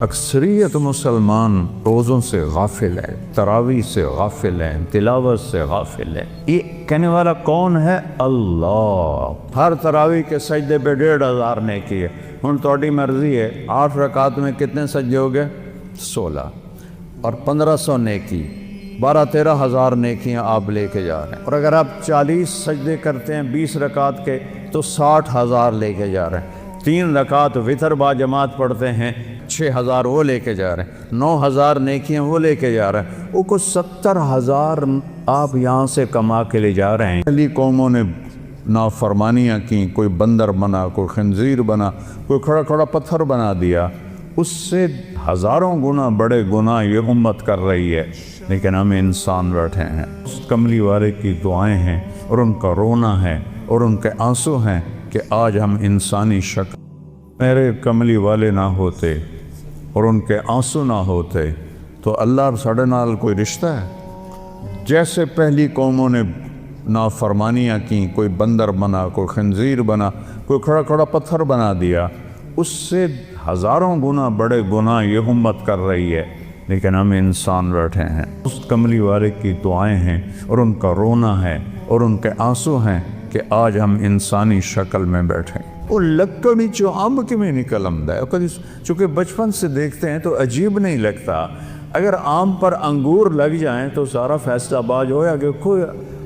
اکثریت مسلمان روزوں سے غافل ہے، تراویح سے غافل ہیں، تلاوت سے غافل ہے۔ یہ کہنے والا کون ہے؟ اللہ۔ ہر تراویح کے سجدے پہ 1500 نیکی ہے۔ ہن تہاڈی مرضی ہے 8 رکعت میں کتنے سجدے ہو گئے؟ 16 اور 1500 نیکی، 12-13 ہزار نیکیاں آپ لے کے جا رہے ہیں۔ اور اگر آپ 40 سجدے کرتے ہیں 20 رکعت کے تو 60,000 لے کے جا رہے ہیں۔ 3 رکعت وتر با جماعت پڑھتے ہیں 6,000 وہ لے کے جا رہے ہیں، 9,000 نیکیاں وہ لے کے جا رہے ہیں۔ وہ کو 70,000 آپ یہاں سے کما کے لے جا رہے ہیں۔ پہلی قوموں نے نافرمانیاں کی، کوئی بندر بنا، کوئی خنزیر بنا، کوئی کھڑا کھڑا پتھر بنا دیا، اس سے ہزاروں گنا بڑے گناہ یہ امت کر رہی ہے، لیکن ہم انسان بیٹھے ہیں۔ اس کملی والے کی دعائیں ہیں اور ان کا رونا ہے اور ان کے آنسو ہیں کہ آج ہم انسانی شکل، میرے کملی والے نہ ہوتے اور ان کے آنسو نہ ہوتے تو اللہ اور ساڑھے نال کوئی رشتہ ہے؟ جیسے پہلی قوموں نے نافرمانیاں کی، کوئی بندر بنا، کوئی خنزیر بنا، کوئی کھڑا کھڑا پتھر بنا دیا، اس سے ہزاروں گنا بڑے گناہ یہ امت کر رہی ہے، لیکن ہم انسان بیٹھے ہیں۔ اس کملی والے کی دعائیں ہیں اور ان کا رونا ہے اور ان کے آنسو ہیں کہ آج ہم انسانی شکل میں بیٹھے ہیں۔ وہ لکڑی چو آمب کے میں نکل آمدا ہے، چونکہ بچپن سے دیکھتے ہیں تو عجیب نہیں لگتا۔ اگر آم پر انگور لگ جائیں تو سارا فیصلہ باز ہویا کہ کوئی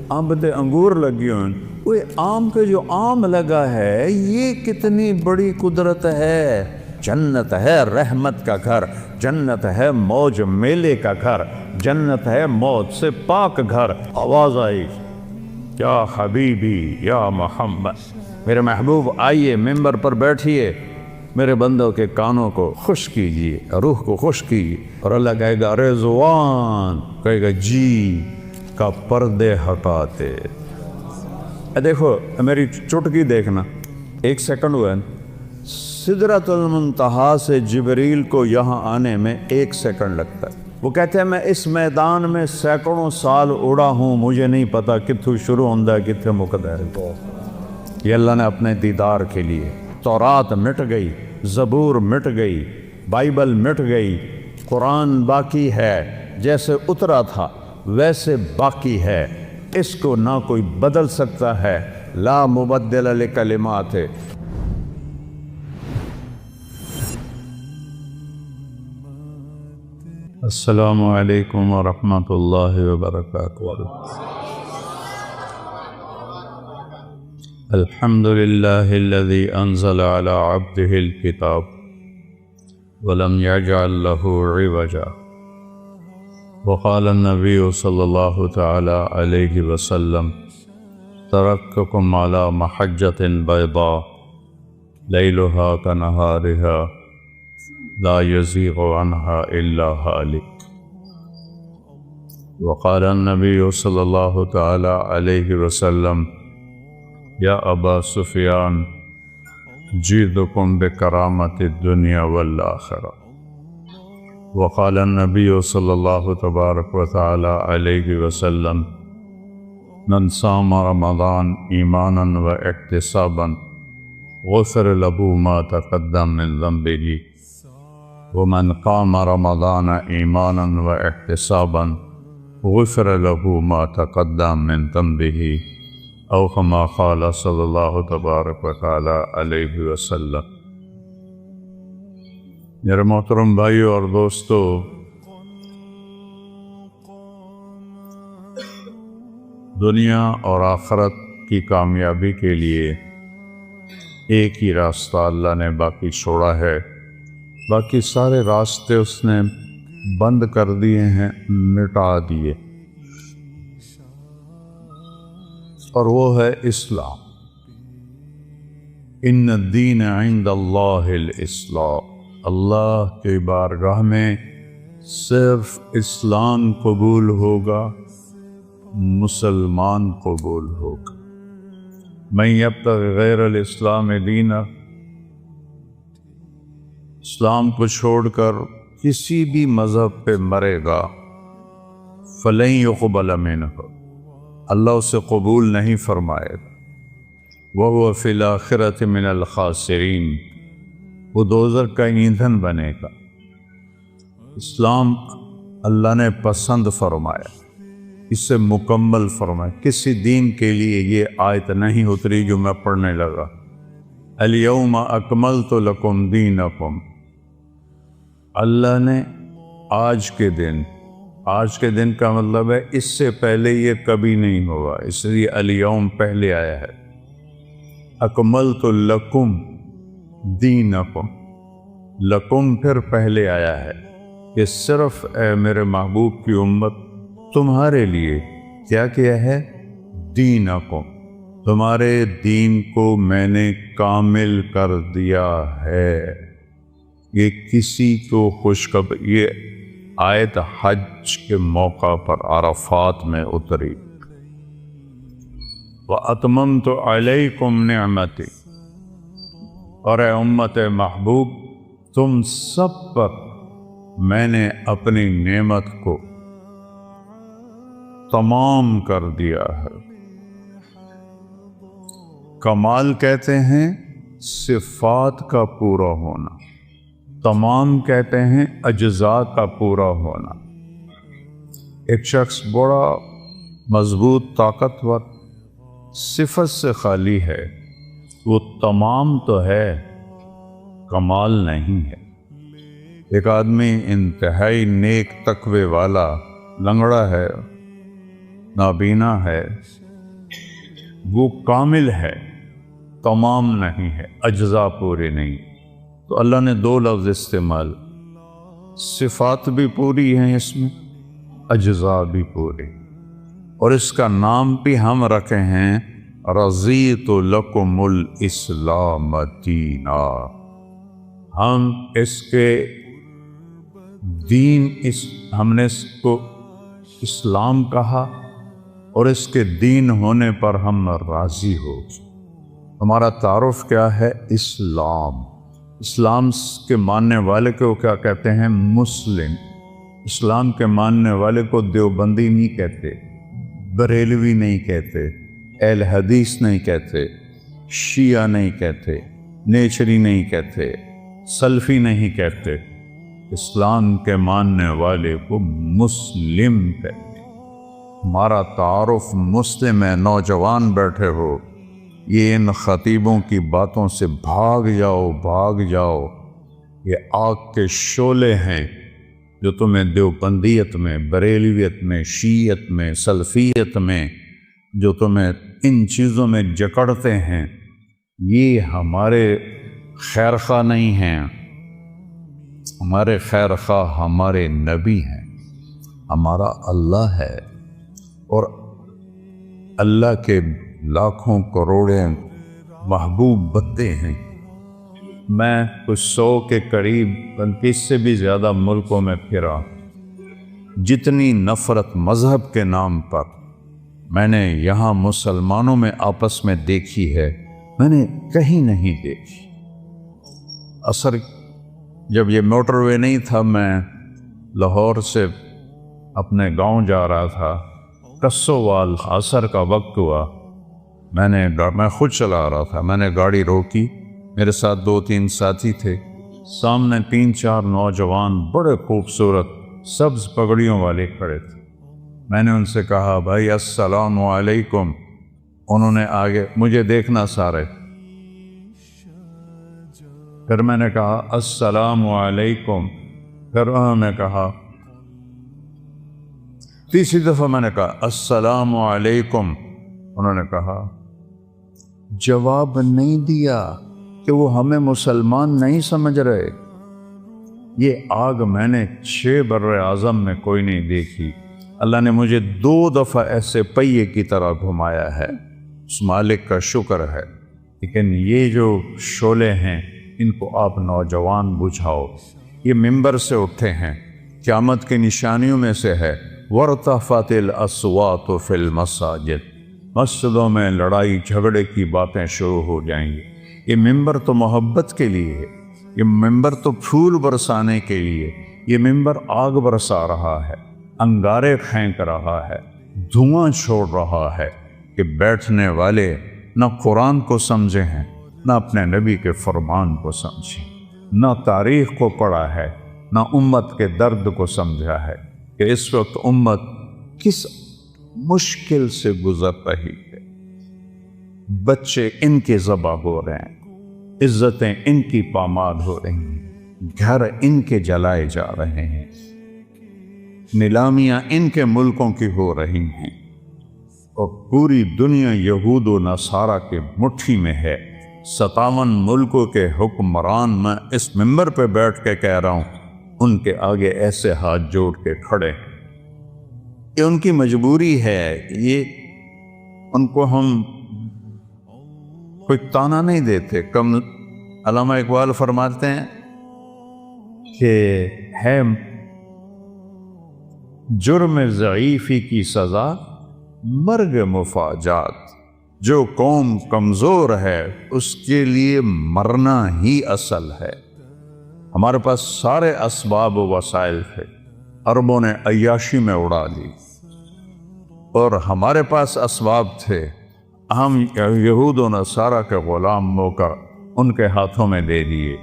آمب دے انگور لگی ہوئے، وہ آم کے جو آم لگا ہے یہ کتنی بڑی قدرت ہے۔ جنت ہے رحمت کا گھر، جنت ہے موج میلے کا گھر، جنت ہے موت سے پاک گھر۔ آواز آئی، یا حبیبی یا محمد، میرے محبوب آئیے ممبر پر بیٹھیے، میرے بندوں کے کانوں کو خوش کیجیے، روح کو خوش کیجیے۔ اور اللہ کہے گا رضوان، کہے گا جی کا پردے ہٹاتے۔ دیکھو میری چٹکی دیکھنا، 1 سیکنڈ ہوا ہے، سدرۃ المنتہا سے جبریل کو یہاں آنے میں 1 سیکنڈ لگتا ہے۔ وہ کہتے ہیں میں اس میدان میں سینکڑوں سال اڑا ہوں، مجھے نہیں پتا کتھوں شروع ہوندہ ہے کتھے مقدر ہے۔ یہ اللہ نے اپنے دیدار کے لیے، تورات مٹ گئی، زبور مٹ گئی، بائبل مٹ گئی، قرآن باقی ہے، جیسے اترا تھا ویسے باقی ہے، اس کو نہ کوئی بدل سکتا ہے، لا مبدل لکلمات۔ السلام علیکم ورحمۃ اللہ وبرکاتہ۔ الحمد للہ الذی انزل علی عبدہ الکتاب ولم یجعل لہ عوجا، وقال النبی صلی اللہ تعالی علیہ وسلم ترکتکم علی محجۃ بیضاء لیلہا کنہارہا لا یزیغ عنہا الا ہالک۔ وقال النبی صلی اللہ تعالی علیہ وسلم یا ابا سفیان جیدکم بکرامت الدنیا والآخرہ۔ وقال النبی صلی اللہ تبارک و تعالی علیہ وسلم من صام رمضان ایمانا و احتسابا غفر له ما تقدم من ذنبه ومن قام رمضان ایمانا و احتسابا غفر له ما تقدم من ذنبه او کما قال صلی اللہ تبارک و تعالی علیہ وسلم۔ میرے محترم بھائیو اور دوستو، دنیا اور آخرت کی کامیابی کے لیے ایک ہی راستہ اللہ نے باقی چھوڑا ہے، باقی سارے راستے اس نے بند کر دیے ہیں، مٹا دیے، اور وہ ہے اسلام۔ ان الدین عند اللہ الاسلام، اللہ کی بارگاہ میں صرف اسلام قبول ہوگا، مسلمان قبول ہوگا۔ من یبتغی غیر الاسلام دینا، اسلام کو چھوڑ کر کسی بھی مذہب پہ مرے گا، فلن یقبل منہ، اللہ اسے قبول نہیں فرمائے گا۔ وَهُوَ فِي الْآخِرَةِ مِنَ الْخَاسِرِينَ، وہ دوزخ کا ایندھن بنے گا۔ اسلام اللہ نے پسند فرمایا، اس سے مکمل فرمایا۔ کسی دین کے لیے یہ آیت نہیں اتری جو میں پڑھنے لگا، الیوم اکملت لکم دینکم۔ اللہ نے آج کے دن کا مطلب ہے اس سے پہلے یہ کبھی نہیں ہوا، اس لیے الیوم پہلے آیا ہے۔ اکملت لکم دینکم، لکم پھر پہلے آیا ہے کہ صرف اے میرے محبوب کی امت تمہارے لیے کیا کیا ہے؟ دینکم، تمہارے دین کو میں نے کامل کر دیا ہے۔ یہ کسی کو خوشخبری، یہ آیت حج کے موقع پر عرفات میں اتری۔ وَأَتْمَمْتُ عَلَيْكُمْ نِعْمَتِي، اور اے امت محبوب تم سب پر میں نے اپنی نعمت کو تمام کر دیا ہے۔ کمال کہتے ہیں صفات کا پورا ہونا، تمام کہتے ہیں اجزاء کا پورا ہونا۔ ایک شخص بڑا مضبوط طاقتور صفت سے خالی ہے، وہ تمام تو ہے، کمال نہیں ہے۔ ایک آدمی انتہائی نیک تقوی والا لنگڑا ہے، نابینا ہے، وہ کامل ہے، تمام نہیں ہے، اجزاء پورے نہیں۔ تو اللہ نے دو لفظ استعمال، صفات بھی پوری ہیں اس میں، اجزاء بھی پورے، اور اس کا نام بھی ہم رکھے ہیں رضیت لکم الاسلام دینا۔ ہم اس کے دین، ہم نے اس کو اسلام کہا، اور اس کے دین ہونے پر ہم راضی ہو۔ ہمارا تعارف کیا ہے؟ اسلام۔ اسلام کے ماننے والے کو کیا کہتے ہیں؟ مسلم۔ اسلام کے ماننے والے کو دیوبندی نہیں کہتے، بریلوی نہیں کہتے، اہل حدیث نہیں کہتے، شیعہ نہیں کہتے، نیچری نہیں کہتے، سلفی نہیں کہتے، اسلام کے ماننے والے کو مسلم کہتے۔ ہمارا تعارف مسلم ہے۔ نوجوان بیٹھے ہو، یہ ان خطیبوں کی باتوں سے بھاگ جاؤ، یہ آگ کے شعلے ہیں جو تمہیں دیوبندیت میں، بریلویت میں، شیعت میں، سلفیت میں، جو تمہیں ان چیزوں میں جکڑتے ہیں، یہ ہمارے خیرخواہ نہیں ہیں۔ ہمارے خیرخواہ ہمارے نبی ہیں، ہمارا اللہ ہے، اور اللہ کے لاکھوں کروڑیں محبوب بندے ہیں۔ میں کچھ 100 کے قریب، بلکہ اس سے بھی زیادہ ملکوں میں پھرا۔ جتنی نفرت مذہب کے نام پر میں نے یہاں مسلمانوں میں آپس میں دیکھی ہے، میں نے کہیں نہیں دیکھی۔ اثر جب یہ موٹر وے نہیں تھا، میں لاہور سے اپنے گاؤں جا رہا تھا، کسووال، عصر کا وقت ہوا، میں خود چلا رہا تھا، میں نے گاڑی روکی، میرے ساتھ 2-3 ساتھی تھے، سامنے 3-4 نوجوان بڑے خوبصورت سبز پگڑیوں والے کھڑے تھے۔ میں نے ان سے کہا بھائی السلام علیکم، انہوں نے آگے مجھے دیکھنا سارے، پھر میں نے کہا السلام علیکم، پھر انہوں نے کہا، تیسری دفعہ میں نے کہا السلام علیکم، انہوں نے کہا، جواب نہیں دیا کہ وہ ہمیں مسلمان نہیں سمجھ رہے۔ یہ آگ میں نے 6 بر اعظم میں کوئی نہیں دیکھی۔ اللہ نے مجھے 2 دفعہ ایسے پہیے کی طرح گھمایا ہے، اس مالک کا شکر ہے۔ لیکن یہ جو شعلے ہیں، ان کو آپ نوجوان بجھاؤ۔ یہ ممبر سے اٹھے ہیں، قیامت کی نشانیوں میں سے ہے وَارْتَفَعَتِ الْأَصْوَاتُ فِي الْمَسَاجِدِ، مسجدوں میں لڑائی جھگڑے کی باتیں شروع ہو جائیں گی۔ یہ ممبر تو محبت کے لیے ہے، یہ ممبر تو پھول برسانے کے لیے، یہ ممبر آگ برسا رہا ہے، انگارے پھینک رہا ہے، دھواں چھوڑ رہا ہے کہ بیٹھنے والے نہ قرآن کو سمجھے ہیں، نہ اپنے نبی کے فرمان کو سمجھے، نہ تاریخ کو پڑھا ہے، نہ امت کے درد کو سمجھا ہے کہ اس وقت امت کس مشکل سے گزر رہی ہے۔ بچے ان کے ذبح ہو رہے ہیں، عزتیں ان کی پامال ہو رہی ہیں، گھر ان کے جلائے جا رہے ہیں، نیلامیاں ان کے ملکوں کی ہو رہی ہیں، اور پوری دنیا یہود و نصارہ کے مٹھی میں ہے۔ 57 ملکوں کے حکمران میں اس منبر پہ بیٹھ کے کہہ رہا ہوں، ان کے آگے ایسے ہاتھ جوڑ کے کھڑے ہیں۔ یہ ان کی مجبوری ہے، یہ ان کو ہم کوئی تانا نہیں دیتے۔ کم علامہ اقبال فرماتے ہیں کہ ہے جرم ضعیفی کی سزا مرگ مفاجات، جو قوم کمزور ہے اس کے لیے مرنا ہی اصل ہے۔ ہمارے پاس سارے اسباب و وسائل تھے، عربوں نے عیاشی میں اڑا لی، اور ہمارے پاس اسباب تھے، ہم یہود و نصارہ کے غلام ہو کر ان کے ہاتھوں میں دے دیے۔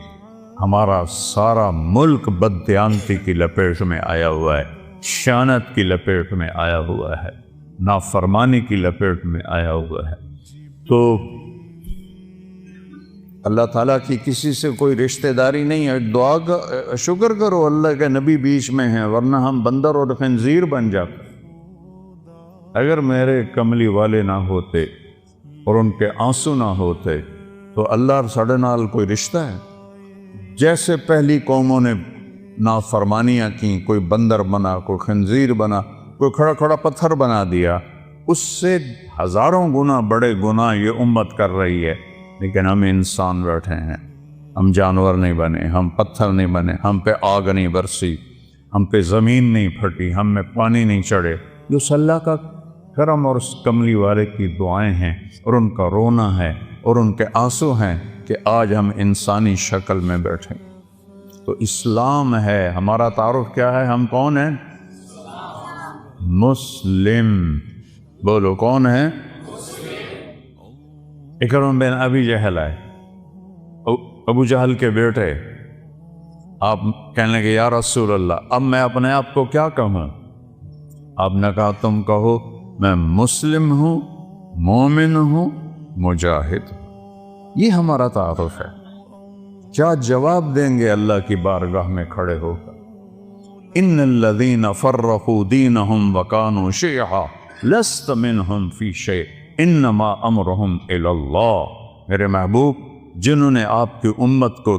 ہمارا سارا ملک بددیانتی کی لپیٹ میں آیا ہوا ہے، خیانت کی لپیٹ میں آیا ہوا ہے، نافرمانی کی لپیٹ میں آیا ہوا ہے۔ تو اللہ تعالیٰ کی کسی سے کوئی رشتہ داری نہیں ہے۔ دعا کا شکر کرو اللہ کے نبی بیچ میں ہیں، ورنہ ہم بندر اور خنزیر بن جاتے۔ اگر میرے کملی والے نہ ہوتے اور ان کے آنسو نہ ہوتے تو اللہ اور ساڑھے نال کوئی رشتہ ہے؟ جیسے پہلی قوموں نے نافرمانیاں کی، کوئی بندر بنا، کوئی خنزیر بنا، کوئی کھڑا کھڑا پتھر بنا دیا، اس سے ہزاروں گنا بڑے گناہ یہ امت کر رہی ہے۔ لیکن ہم انسان بیٹھے ہیں، ہم جانور نہیں بنے، ہم پتھر نہیں بنے، ہم پہ آگ نہیں برسی، ہم پہ زمین نہیں پھٹی، ہم میں پانی نہیں چڑھے۔ جو اللہ کا کرم اور اس کملی والے کی دعائیں ہیں، اور ان کا رونا ہے اور ان کے آنسو ہیں کہ آج ہم انسانی شکل میں بیٹھیں۔ تو اسلام ہے ہمارا تعارف۔ کیا ہے؟ ہم کون ہیں؟ مسلم۔ بولو کون ہے؟ اکرم بن ابی جہل ہے، ابو جہل کے بیٹے۔ آپ کہنے لگے یا رسول اللہ اب میں اپنے آپ کو کیا کہوں؟ آپ نے کہا تم کہو میں مسلم ہوں، مومن ہوں، مجاہد ہوں۔ یہ ہمارا تعارف ہے۔ کیا جواب دیں گے اللہ کی بارگاہ میں کھڑے ہو کر؟ ان الذین فرقوا دینہم وکانوا شیعا لست منہم فی شیء انما امرہم الی اللہ۔ میرے محبوب، جنہوں نے آپ کی امت کو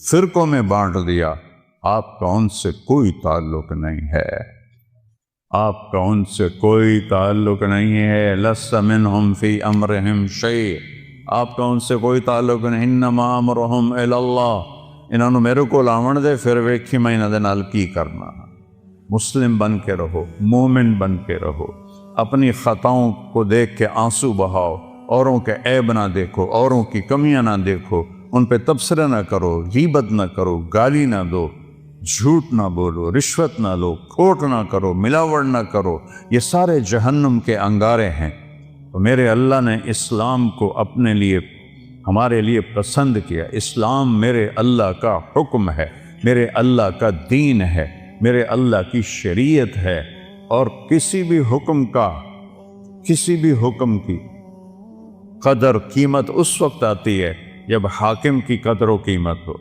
فرقوں میں بانٹ دیا، آپ کا ان سے کوئی تعلق نہیں ہے، آپ کا ان سے کوئی تعلق نہیں ہے۔ لست منہم فی امرہم شیء، آپ کا ان سے کوئی تعلق نہیں۔ انما امرہم الی اللہ، انہوں نے میرے کو لاون دے، پھر ویکھی میں انہاں دے نال کی کرنا۔ مسلم بن کے رہو، مومن بن کے رہو، اپنی خطاؤں کو دیکھ کے آنسو بہاؤ، اوروں کے عیب نہ دیکھو، اوروں کی کمیاں نہ دیکھو، ان پہ تبصرہ نہ کرو، غیبت نہ کرو، گالی نہ دو، جھوٹ نہ بولو، رشوت نہ لو، کھوٹ نہ کرو، ملاوٹ نہ کرو۔ یہ سارے جہنم کے انگارے ہیں۔ تو میرے اللہ نے اسلام کو اپنے لیے، ہمارے لیے پسند کیا۔ اسلام میرے اللہ کا حکم ہے، میرے اللہ کا دین ہے، میرے اللہ کی شریعت ہے، اور کسی بھی حکم کی قدر قیمت اس وقت آتی ہے جب حاکم کی قدر و قیمت ہو۔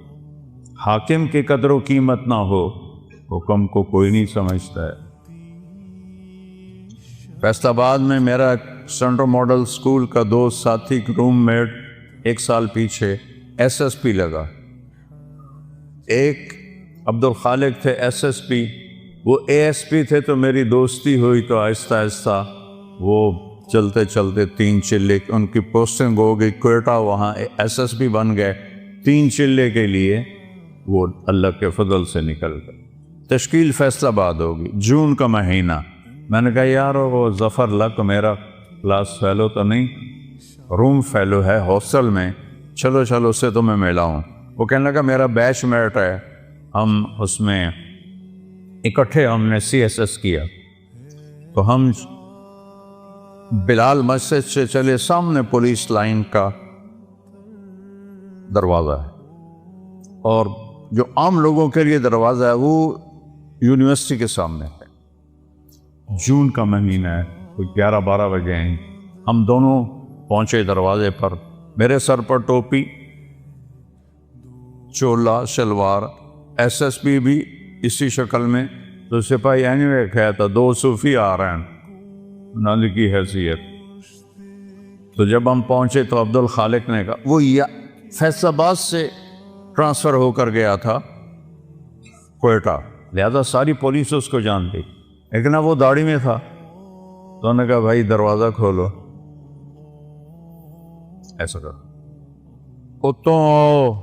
حاکم کی قدر و قیمت نہ ہو، حکم کو کوئی نہیں سمجھتا ہے۔ فیصل آباد میں میرا سینٹرل ماڈل اسکول کا دوست ساتھی روم میٹ 1 سال پیچھے SSP لگا۔ ایک عبدالخالق تھے SSP، وہ ASP تھے، تو میری دوستی ہوئی تو آہستہ آہستہ وہ چلتے چلتے 3 چلے ان کی پوسٹنگ ہو گئی کوئٹہ، وہاں SSP بن گئے۔ 3 چلے کے لیے وہ اللہ کے فضل سے نکل گئے۔ تشکیل فیصل آباد ہوگی، جون کا مہینہ۔ میں نے کہا یار وہ ظفر لک میرا کلاس فیلو تو نہیں، روم فیلو ہے ہاسٹل میں، چلو اس سے تو میں ملاؤں۔ وہ کہنے لگا میرا بیچ میٹ ہے، ہم اس میں اکٹھے ہم نے CSS کیا۔ تو ہم بلال مسجد سے چلے، سامنے پولیس لائن کا دروازہ ہے، اور جو عام لوگوں کے لیے دروازہ ہے وہ یونیورسٹی کے سامنے ہے. جون کا مہینہ ہے, کوئی 11-12 بجے ہیں. ہم دونوں پہنچے دروازے پر. میرے سر پر ٹوپی, چولا, شلوار, ایس ایس پی بھی اسی شکل میں. تو سپاہی اینوے کہا تھا 2 صوفی آ رہے ہیں نالی کی حیثیت. تو جب ہم پہنچے تو عبد الخالق نے کہا, وہ فیصل آباد سے ٹرانسفر ہو کر گیا تھا کوئٹہ, لہذا ساری پولیس اس کو جانتی, لیکن وہ داڑھی میں تھا. تو انہوں نے کہا بھائی دروازہ کھولو. ایسا کہا, اتوں آؤ.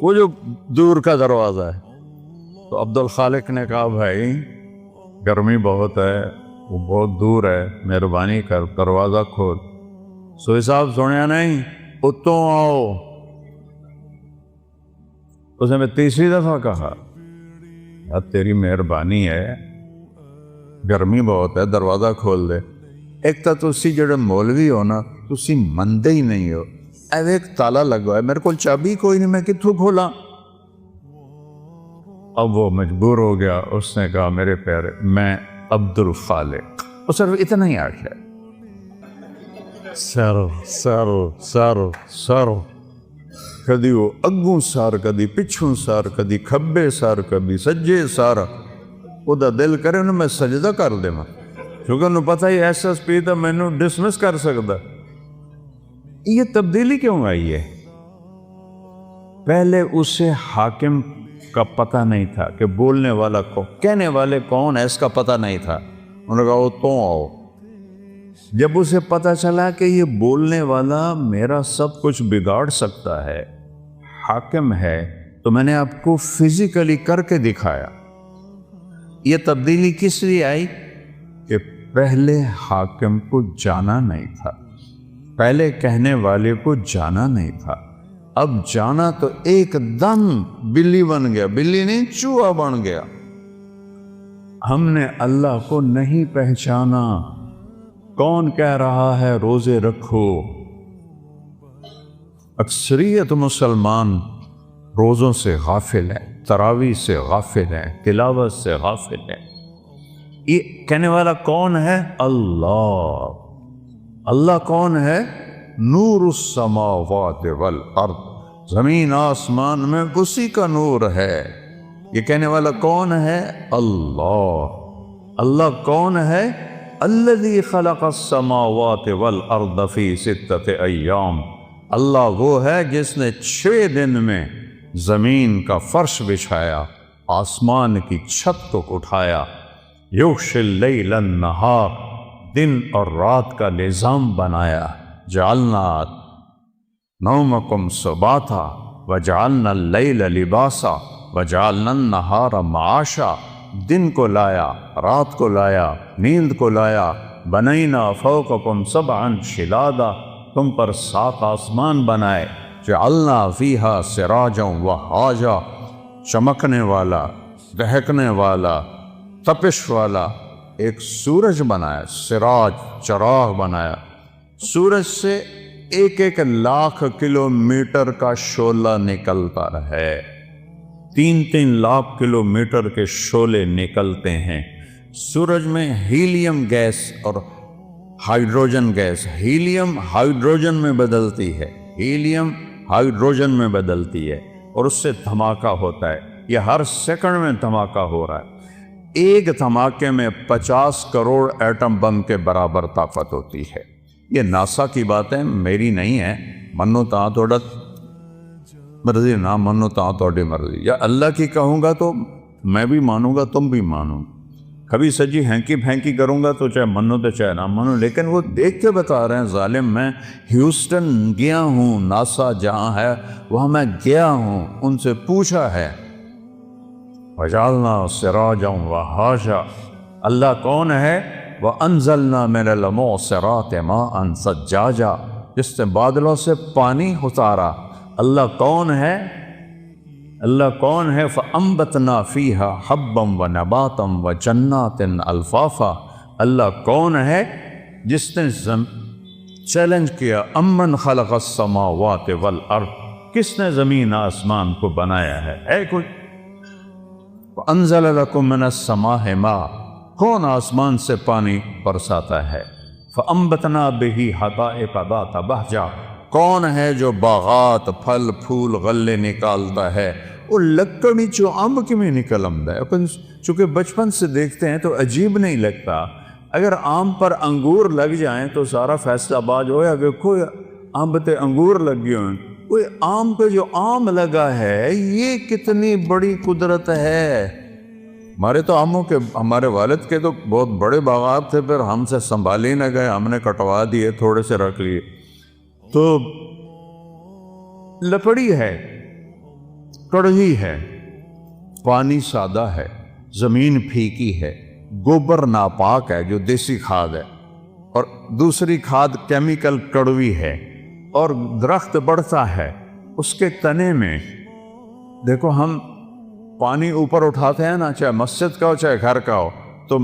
وہ جو دور کا دروازہ ہے. تو عبد الخالق نے کہا بھائی گرمی بہت ہے, وہ بہت دور ہے, مہربانی کر دروازہ کھول. سوئی صاحب سنیا نہیں, اتوں آؤ. اس نے میں تیسری دفعہ کہا یار تیری مہربانی ہے, گرمی بہت ہے, دروازہ کھول دے. ایک تو تسی جڑے مولوی ہو نا, تسی مندے ہی نہیں ہو. ایک تالا لگا ہے, میرے کو چابی کوئی نہیں, میں کتوں کھولا. اب وہ مجبور ہو گیا. اس نے کہا میرے پیارے میں عبد الخالق. وہ صرف اتنا ہی آخیا, سارو سارو سارو سارو. کدی وہ اگوں سار, کدی پچھوں سار, کدی کھبے سار, کدی سجے سار. وہ دا دل کرے نا میں سجدہ کر دے ماں, کیونکہ انہوں پتہ ہی ایس ایس پی تو میں نے ڈسمس کر سکتا. یہ تبدیلی کیوں آئی ہے؟ پہلے اسے حاکم کا پتہ نہیں تھا کہ بولنے والا کون, کہنے والے کون ہے, اس کا پتہ نہیں تھا. انہوں نے کہا وہ تو آؤ. جب اسے پتہ چلا کہ یہ بولنے والا میرا سب کچھ بگاڑ سکتا ہے, حاکم ہے, تو میں نے آپ کو فزیکلی کر کے دکھایا. یہ تبدیلی کس لیے آئی کہ پہلے حاکم کو جانا نہیں تھا, پہلے کہنے والے کو جانا نہیں تھا. اب جانا تو ایک دم بلی بن گیا, بلی نہیں چوہا بن گیا. ہم نے اللہ کو نہیں پہچانا. کون کہہ رہا ہے روزے رکھو؟ اکثریت مسلمان روزوں سے غافل ہیں, تراویح سے غافل ہیں, تلاوت سے غافل ہیں. یہ کہنے والا کون ہے؟ اللہ. اللہ کون ہے؟ نور السماوات والارض, زمین آسمان میں اسی کا نور ہے. یہ کہنے والا کون ہے؟ اللہ. اللہ کون ہے؟ الذی خلق السماوات والارض فی 6 ایام. اللہ وہ ہے جس نے 6 دن میں زمین کا فرش بچھایا, آسمان کی چھت کو اٹھایا. یغشی اللیل النہار, دن اور رات کا نظام بنایا. جعلنا نومکم سباتا وجعلنا اللیل لباسا وجعلنا النہار معاشا. دن کو لایا, رات کو لایا, نیند کو لایا. بنینا فوقکم 7 شدادا, تم پر 7 آسمان بنائے. جعلنا فیہا سراجا وہاجا, چمکنے والا, دہکنے والا, تپش والا ایک سورج بنایا. سراج چراغ بنایا. سورج سے 1 لاکھ کلومیٹر کا شعلہ نکلتا ہے. 3 لاکھ کلومیٹر کے شعلے نکلتے ہیں. سورج میں ہیلیم گیس اور ہائیڈروجن گیس, ہیلیم ہائیڈروجن میں بدلتی ہے, ہیلیم ہائیڈروجن میں بدلتی ہے, اور اس سے دھماکہ ہوتا ہے. یہ ہر سیکنڈ میں دھماکہ ہو رہا ہے. ایک دھماکے میں 50 کروڑ ایٹم بم کے برابر طاقت ہوتی ہے. یہ ناسا کی باتیں میری نہیں ہیں. منو تاں توڑا مرضی, نہ منو تاں توڑی مرضی. یا اللہ کی کہوں گا تو میں بھی مانوں گا, تم بھی مانو. کبھی سجی ہینکی پھینکی کروں گا تو چاہے منو تو چاہے نہ منو, لیکن وہ دیکھ کے بتا رہے ہیں ظالم. میں ہیوسٹن گیا ہوں, ناسا جہاں ہے وہاں میں گیا ہوں, ان سے پوچھا ہے. وجعلنا سراجا وہاجا. اللہ کون ہے؟ وَأَنزَلْنَا مِنَ الْمُعْصِرَاتِ مَاءً ثَجَّاجًا, جس نے بادلوں سے پانی اتارا. اللہ کون ہے؟ اللہ کون ہے؟ فَأَنبَتْنَا فِيهَا حَبًّا وَنَبَاتًا وَجَنَّاتٍ أَلْفَافًا. اللہ کون ہے جس نے چیلنج کیا امن خلق السماوات والارض، کس نے زمین آسمان کو بنایا ہے کوئی؟ انزل لکم من السماء ماء، کون آسمان سے پانی برساتا ہے؟ فانبتنا بہ حدائق ذات بہجہ، کون ہے جو باغات پھل پھول غلے نکالتا ہے؟ وہ لکڑی چو امب کی میں نکل آمدا ہے۔ چونکہ بچپن سے دیکھتے ہیں تو عجیب نہیں لگتا، اگر آم پر انگور لگ جائیں تو سارا فیصلہ آباد ہویا کہ کوئی آم تے انگور لگے ہوئے، کوئی آم پہ جو آم لگا ہے یہ کتنی بڑی قدرت ہے۔ ہمارے تو آموں کے، ہمارے والد کے تو بہت بڑے باغات تھے، پھر ہم سے سنبھال ہی نہ گئے، ہم نے کٹوا دیے، تھوڑے سے رکھ لیے۔ تو لکڑی ہے، کڑوی ہے، پانی سادہ ہے، زمین پھیکی ہے، گوبر ناپاک ہے جو دیسی کھاد ہے، اور دوسری کھاد کیمیکل کڑوی ہے، اور درخت بڑھتا ہے اس کے تنے میں۔ دیکھو ہم پانی اوپر اٹھاتے ہیں نا، چاہے مسجد کا ہو چاہے گھر کا ہو، تو